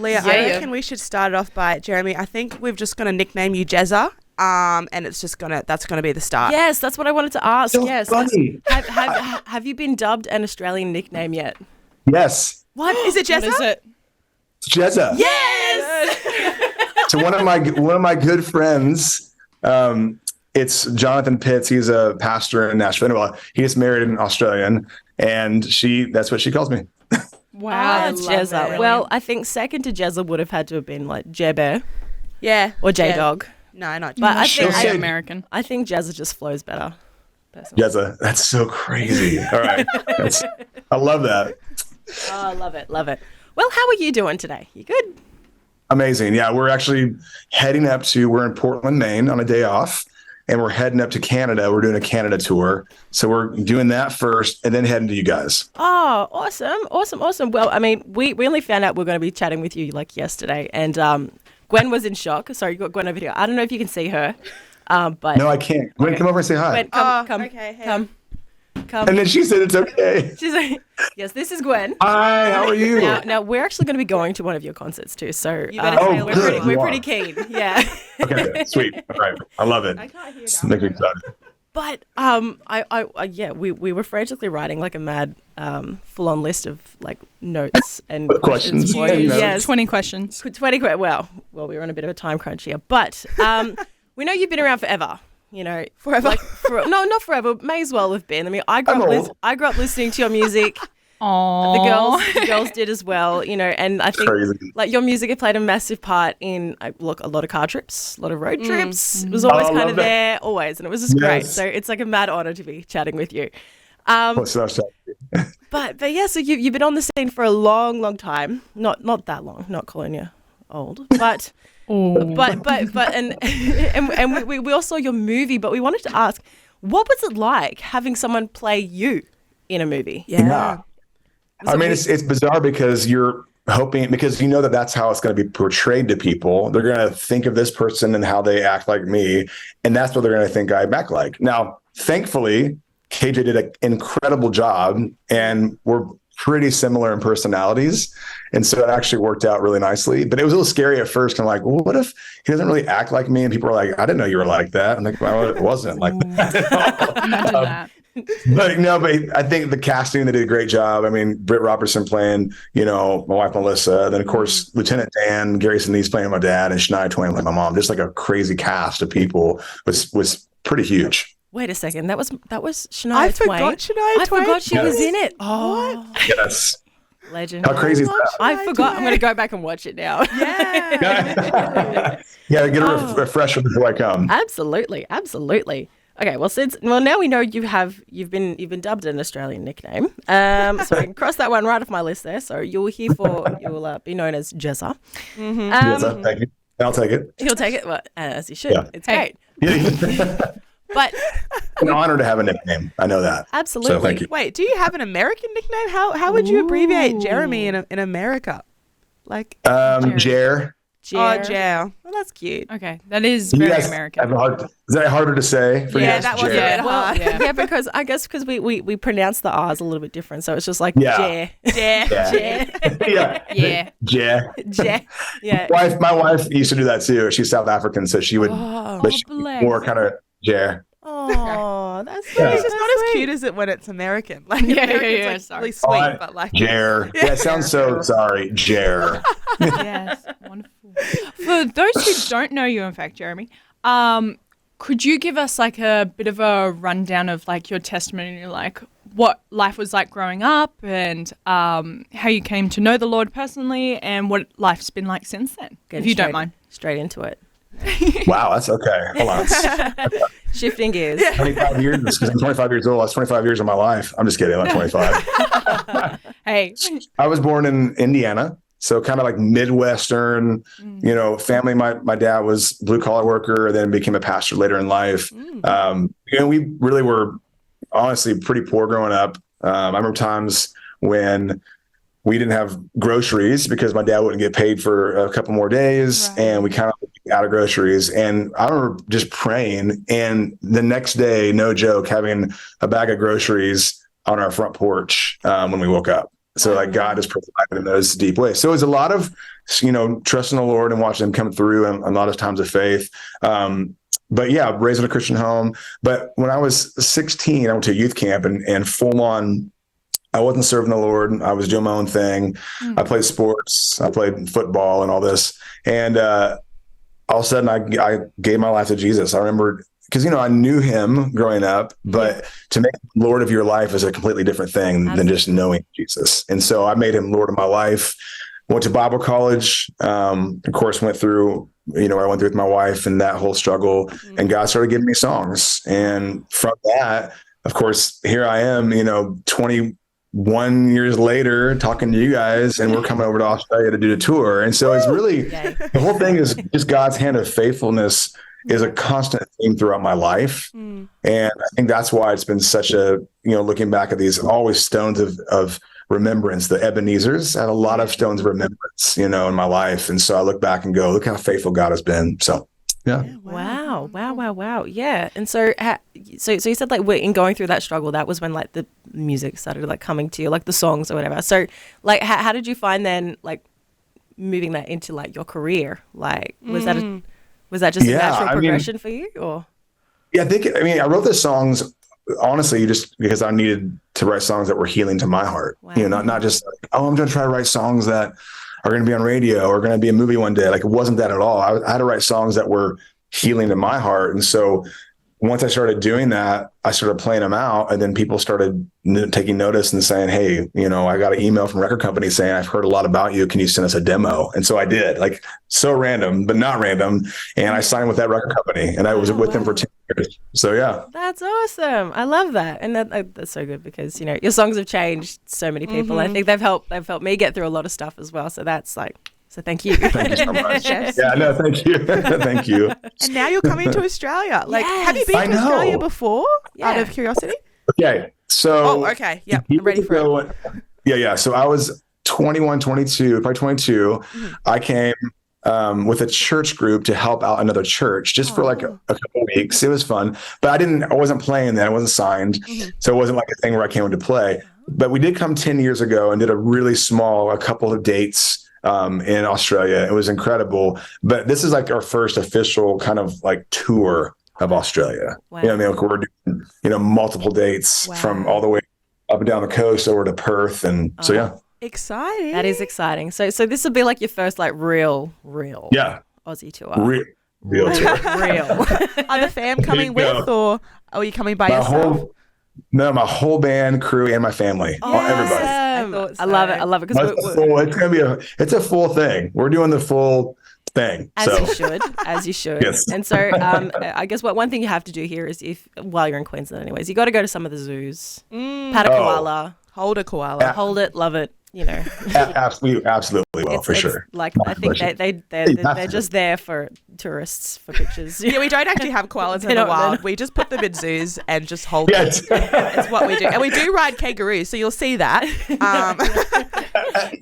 Leah, I reckon we should start it off by Jeremy. I think we've just going to nickname you Jezza. And it's just that's gonna be the start. Yes, that's what I wanted to ask. So yes. funny. Have you been dubbed an Australian nickname yet? Yes. What is it? Jezza? What is it? It's Jezza. Yes. So one of my good friends, it's Jonathan Pitts. He's a pastor in Nashville. Well, he just married an Australian, and that's what she calls me. Wow, that's Jezza. It. Well, I think second to Jezza would have had to have been like J-Bear. Yeah. Or J-Dog. No, not Jezza. But I think American. I think Jezza just flows better. Personally. Jezza. That's so crazy. All right. I love that. Oh, I love it. Love it. Well, how are you doing today? You good? Amazing. Yeah, we're actually we're in Portland, Maine on a day off, and we're heading up to Canada. We're doing a Canada tour. So we're doing that first and then heading to you guys. Oh, awesome. Well, I mean, we only found out we're going to be chatting with you like yesterday, and Gwen was in shock. Sorry, you got Gwen over here. I don't know if you can see her, but no, I can't. Gwen, come over and say hi. Gwen, come. Okay, hey. Come. And then she said it's okay. She's like, yes, this is Gwen. Hi, how are you? Now we're actually going to be going to one of your concerts too, so You better say we're pretty keen. Yeah. Okay, sweet. All right, I love it. I can't hear Make me excited. But we were frantically writing like a mad full-on list of like notes and questions for you. Yes, 20 questions. 20 well, we were on a bit of a time crunch here, but we know you've been around forever. You know, forever. Like, no, not forever. May as well have been. I mean, I grew up listening to your music. Aww. The girls did as well. You know, and I think like your music had played a massive part in a lot of car trips, a lot of road trips. It was always kind of there, always, and it was just great. So it's like a mad honor to be chatting with you. But yeah, so you've been on the scene for a long time. Not that long. Not calling you old, but. And we all saw your movie, but we wanted to ask, what was it like having someone play you in a movie? Yeah. I mean, it's bizarre because you're hoping, because you know that's how it's going to be portrayed to people. They're going to think of this person and how they act like me, and that's what they're going to think I act like. Now, thankfully, KJ did an incredible job, and we're pretty similar in personalities. And so it actually worked out really nicely, but it was a little scary at first. Kind of like, well, what if he doesn't really act like me? And people were like, I didn't know you were like that. I'm like, well, it wasn't like that. Imagine that. But I think the casting, they did a great job. I mean, Britt Robertson playing, my wife, Melissa, then of course, Lieutenant Dan, Gary Sinise playing my dad, and Shania Twain like my mom, just like a crazy cast of people was pretty huge. Wait a second. That was Shania Twain. I forgot Shania Twain. I forgot she was in it. Oh. Yes. Legend. How crazy is that? I forgot. I'm going to go back and watch it now. Yeah. Yeah, get a refresher before I come. Absolutely. Okay, well now we know you've been dubbed an Australian nickname. So I can cross that one right off my list there. So you'll be known as Jezza. Mm-hmm. Jezza, thank you. I'll take it. He'll take it, well, as he should. Yeah. It's great. But an honor to have a nickname. I know that. Absolutely. So thank you. Wait, do you have an American nickname? How would you abbreviate Jeremy in America? Like Jer. Oh, Jer. Well, that's cute. Okay, that is very American. Is that harder to say for you? Yeah, that was a bit hard. Yeah, because I guess we pronounce the R's a little bit different, so it's just like Yeah. Jer. Yeah. Jer. Yeah. My wife used to do that too. She's South African, so she would, but she more kind of Jer. Oh, that's It's just not as cute as it when it's American. Like American's like really sweet, but like Jer. Yeah, it sounds so sorry, Jer. Yes, wonderful. For those who don't know you, in fact, Jeremy, could you give us like a bit of a rundown of like your testimony, like what life was like growing up, and how you came to know the Lord personally, and what life's been like since then, if you don't mind? Straight into it. Wow, that's okay. Hold on. Shifting gears. 25 years, because I'm 25 years old. That's 25 years of my life. I'm just kidding. I'm 25. Hey. I was born in Indiana, so kind of like Midwestern, family. My dad was blue collar worker, then became a pastor later in life. We really were honestly pretty poor growing up. I remember times when we didn't have groceries because my dad wouldn't get paid for a couple more days, and we kind of out of groceries. And I remember just praying, and the next day, no joke, having a bag of groceries on our front porch when we woke up. So like God has provided in those deep ways. So it was a lot of, trusting the Lord and watching him come through and a lot of times of faith. But yeah, raised in a Christian home. But when I was 16, I went to a youth camp and full on, I wasn't serving the Lord. I was doing my own thing. I played sports. I played football and all this. And all of a sudden I gave my life to Jesus. I remember, because, I knew him growing up, but to make him Lord of your life is a completely different thing than just knowing Jesus. And so I made him Lord of my life. Went to Bible college, of course, went through, I went through with my wife and that whole struggle, and God started giving me songs. And from that, of course, here I am, 21 years later talking to you guys, and we're coming over to Australia to do the tour. And so it's really, the whole thing is just God's hand of faithfulness is a constant theme throughout my life. And I think that's why it's been such a, looking back at these always stones of remembrance, the Ebenezer's had a lot of stones of remembrance, in my life. And so I look back and go, look how faithful God has been. So, yeah. Wow. Yeah. And so, so you said like in going through that struggle, that was when like the music started like coming to you, like the songs or whatever. So like, how did you find then like moving that into like your career? Like, was that just a natural progression for you, or? Yeah, I wrote the songs honestly just because I needed to write songs that were healing to my heart. Wow. Not just like, I'm going to try to write songs that are going to be on radio or going to be a movie one day. Like, it wasn't that at all. I had to write songs that were healing to my heart. And so once I started doing that, I started playing them out, and then people started taking notice and saying, hey, I got an email from a record company saying, I've heard a lot about you. Can you send us a demo? And so I did, like, so random, but not random. And I signed with that record company, and I was with them for 10 years. So yeah. That's awesome. I love that. And that's so good because, your songs have changed so many people. I think they've helped me get through a lot of stuff as well. So that's like, so thank you. Thank you so much. Yeah, no, thank you. Thank you. And now you're coming to Australia. Like, have you been to Australia before? Out of curiosity? Okay. So. Oh, okay. Yep. I'm ready for it. Yeah. So I was 21, 22, probably 22. I came with a church group to help out another church just for like a couple of weeks. It was fun, but I wasn't playing then. I wasn't signed. So it wasn't like a thing where I came to play. But we did come 10 years ago and did a couple of dates in Australia. It was incredible. But this is like our first official kind of like tour of Australia. Wow. Like we're doing, multiple dates from all the way up and down the coast over to Perth. And so, yeah. Exciting. That is exciting. So this will be like your first like real Aussie tour. Real tour. Real. Are the fam coming with, or are you coming by yourself? My whole band, crew, and my family. Everybody. I love it. Because it's gonna be it's a full thing. We're doing the full thing. As you should. Yes. And so I guess one thing you have to do here is while you're in Queensland anyways, you got to go to some of the zoos. Pat a koala. Hold a koala. Hold it, love it. Absolutely will, for sure. Like, I think they're just there for tourists, for pictures. Yeah, we don't actually have koalas in the wild. We just put them in zoos and just hold them. It's what we do. And we do ride kangaroos, so you'll see that.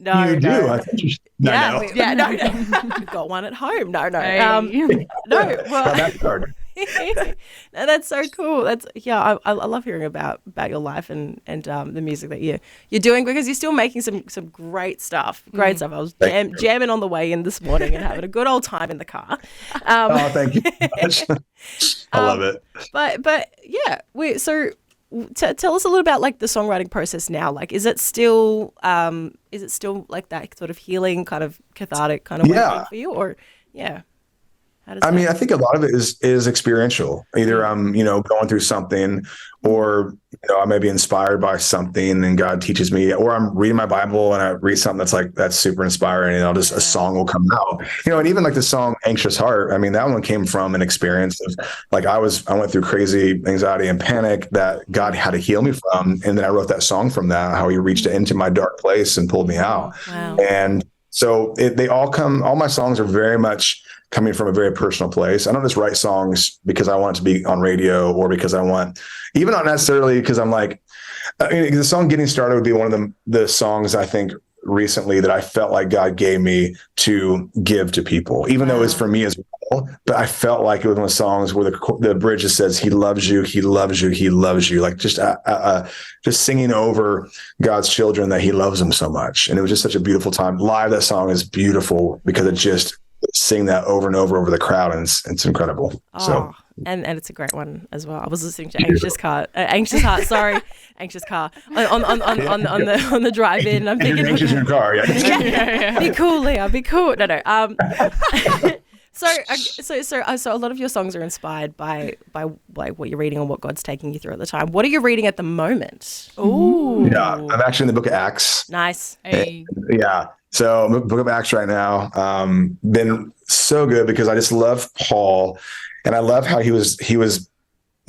No. You do? I think you should. No. We've got one at home. No. Hey. No. Well, that's hard. No, that's so cool. I love hearing about your life and the music that you're doing, because you're still making some great stuff. I was jamming on the way in this morning and having a good old time in the car. Thank you so much. I love it. But yeah, tell us a little about like the songwriting process now. Like, is it still like that sort of healing, kind of cathartic kind of way for you, or I think a lot of it is experiential. Either I'm, going through something, or, I may be inspired by something and God teaches me, or I'm reading my Bible and I read something that's super inspiring, and a song will come out, and even like the song Anxious Heart. I mean, that one came from an experience of like, I went through crazy anxiety and panic that God had to heal me from. And then I wrote that song from that, how he reached into my dark place and pulled me out. Wow. And so all my songs are very much coming from a very personal place. I don't just write songs because I want it to be on radio, or because even not necessarily because I'm like, the song Getting Started would be one of the songs I think recently that I felt like God gave me to give to people, even though it's for me as well. but I felt like it was one of the songs where the bridge just says, he loves you, he loves you, he loves you. Like just singing over God's children that he loves them so much. And it was just such a beautiful time. Live, that song is beautiful because it just sing that over and over the crowd, and it's incredible. Oh, so. And it's a great one as well. I was listening to Anxious Car on the drive-in. I'm thinking, Anxious in your car, yeah. Be cool, Leah. Be cool. No. So a lot of your songs are inspired by like what you're reading and what God's taking you through at the time. What are you reading at the moment? Ooh. Yeah, I'm actually in the book of Acts. Nice. Hey. Yeah. So book of Acts right now. Been so good because I just love Paul, and I love how he was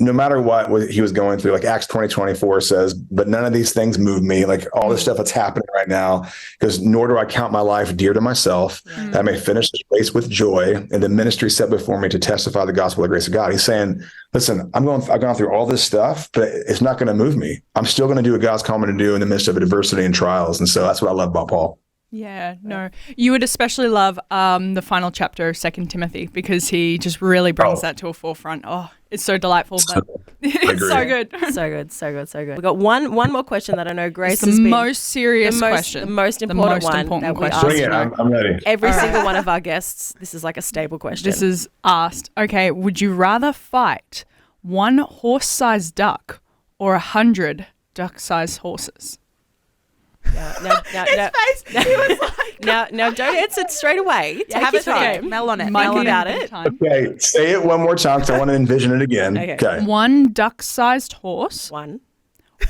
no matter what he was going through, like Acts 20:24 says, but none of these things move me. Like all this stuff that's happening right now, because nor do I count my life dear to myself, that I may finish this race with joy and the ministry set before me to testify the gospel of the grace of God. He's saying, listen, I've gone through all this stuff, but it's not going to move me. I'm still going to do what God's called me to do in the midst of adversity and trials. And so that's what I love about Paul. Yeah, no. You would especially love the final chapter of 2 Timothy because he just really brings that to a forefront. Oh, it's so delightful, but it's so good. So good. We've got one more question that I know Grace it's has the been most serious question. The most important one that we ask. Bring it. I'm ready. Every single one of our guests. This is like a staple question. This is asked. Okay, would you rather fight one horse-sized duck or 100 duck-sized horses? Now, don't answer it straight away. Have a time. Mel on it. Mel about it. Okay, say it one more time because I want to envision it again. Okay. One duck-sized horse. One.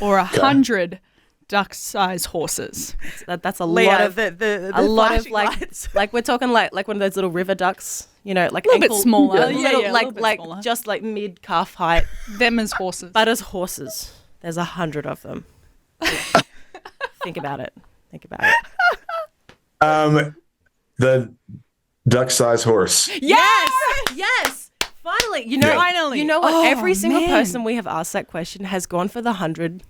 Or 100 duck-sized horses. That's a Leah, lot of a lot of like we're talking like one of those little river ducks, you know, like a little bit smaller. A little bit smaller. Just like mid calf height. Them as horses. But as horses, there's 100 of them. Think about it. The duck-sized horse. Yes. Finally. You know what? Every single person we have asked that question has gone for the 100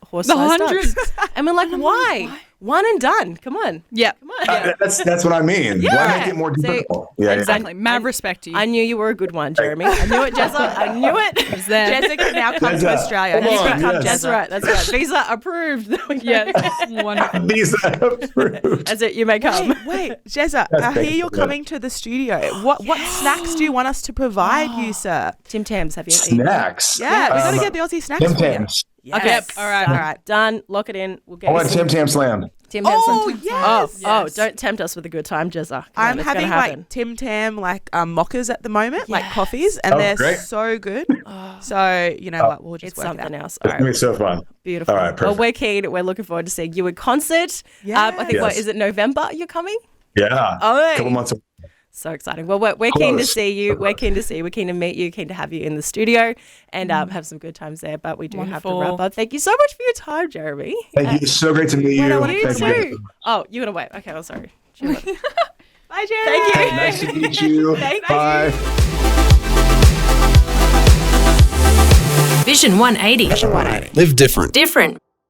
horse-sized ducks. And we're like, why? One and done. Come on. Yeah. Come on. That's what I mean. Yeah. Why make it more difficult? Exactly. Mad respect to you. I knew you were a good one, Jeremy. I knew it, Jezza. I knew it. Jezza can now come to Australia. Come on, That's right. Visa approved. Yes. Wonderful. Visa approved. That's it. You may come. Wait, Jezza, I hear you're coming to the studio. What snacks do you want us to provide you, sir? Tim Tams, have you Snacks? Yeah, we got to get the Aussie snacks Tim for you. Tams. Yes. Okay, all right. Done. Lock it in. We'll get I want Tim Tam Slam. Tim Tam Oh, Slam. yes. Oh, don't tempt us with a good time, Jezza. I'm having like Tim Tam mockers at the moment, like coffees, and they're great. so good. So you know what, we'll just It's work something it out. else. It's going to be so fun. Beautiful. All right, perfect. Well, we're keen. We're looking forward to seeing you in concert. I think, Yes. what, is it November you're coming? Yeah. Oh, A couple months. So exciting. Well, we're keen to see you. We're keen to see you. We're keen to meet you. Keen to have you in the studio and have some good times there. But we do have to wrap up. Thank you so much for your time, Jeremy. Thank you. It's so great to meet you. You Thank too. Oh, you're going to wait. Okay, I'm sorry. Bye, Jeremy. Thank you. Nice to meet you. Bye. Vision 180. Live different. Different.